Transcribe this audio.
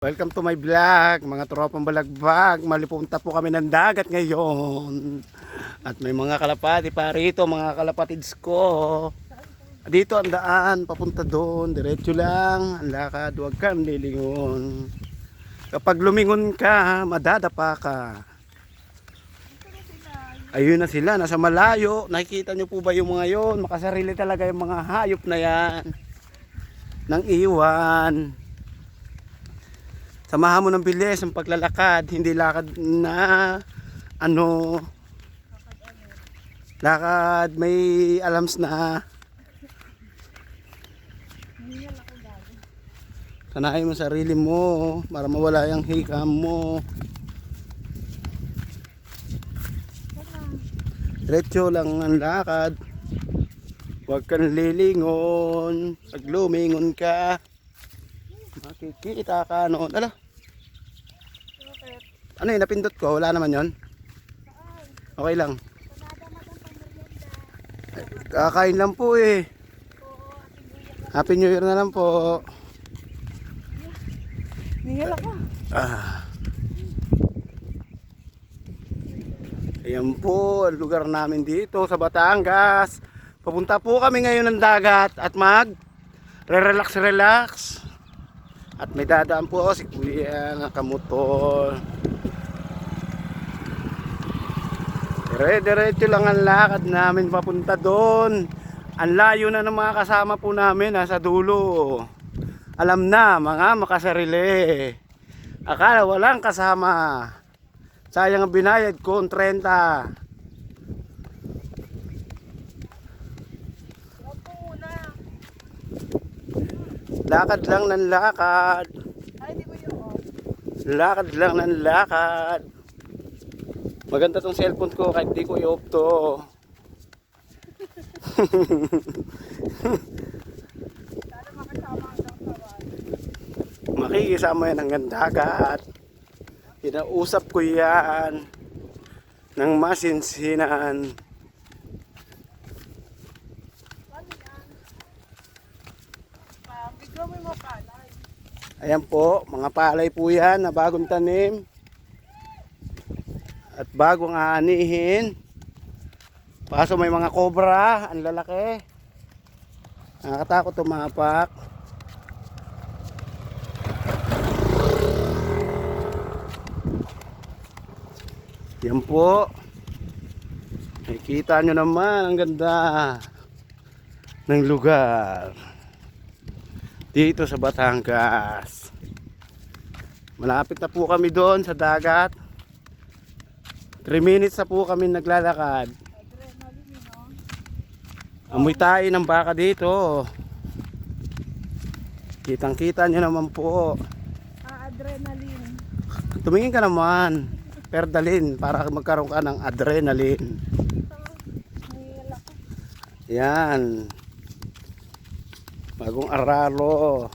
Welcome to my vlog, mga tropang balagbag. Malipunta po kami ng dagat ngayon. At may mga kalapati pa rito, mga kalapatids ko. Dito ang daan, papunta doon. Diretso lang, ang lakad, huwag kang lilingon. Kapag lumingon ka, madadapa ka. Ayun na sila, nasa malayo. Nakikita nyo po ba yung mga yon? Makasarili talaga yung mga hayop na yan. Nang iwan. Samahan mo ng bilis ang paglalakad, hindi lakad na lakad may alams na. Sanayin mo sarili mo para mawala yung hikam mo. Diretso lang ang lakad. Huwag kang lilingon. Pag lumingon ka, makikita ka noon. Ano yun, napindot ko? Wala naman yon. Okay lang. Kakain lang po eh. Happy New Year na lang po. Ningil ako. Ayan po ang lugar namin dito sa Batangas. Papunta po kami ngayon ng dagat at relax. At may dadaan po si Kuya nakamotor. Diretso lang ang lakad namin papunta doon. Ang layo na ng mga kasama po namin nasa dulo. Alam na mga makasarili. Akala walang kasama. Sayang ang binayad ko 30. Lakad lang ng lakad. Ay, di ko yun. Lakad lang ng lakad. Maganda tong cellphone ko kahit di ko i-off to. Sana makasama hanggang sawan. Makikisama yan hanggang dagat. Kinausap ko yan ng masinsinan. Ano yan? Bigla mo yung mga palay. Ayan po, mga palay po yan na bagong tanim. At bagong aanihin. Paso may mga cobra, ang lalaki. Nakakatakot tumapak. Yan po. Nakikita nyo naman ang ganda ng lugar dito sa Batangas. Malapit na po kami doon sa dagat. 3 minutes na po kami naglalakad. Adrenaline, no? Amoy tayo ng baka dito. Kitang kita nyo naman po. Adrenaline. Tumingin ka naman. Perdalin para magkaroon ka ng adrenaline. Ningil ako. Yan. Bagong aralo.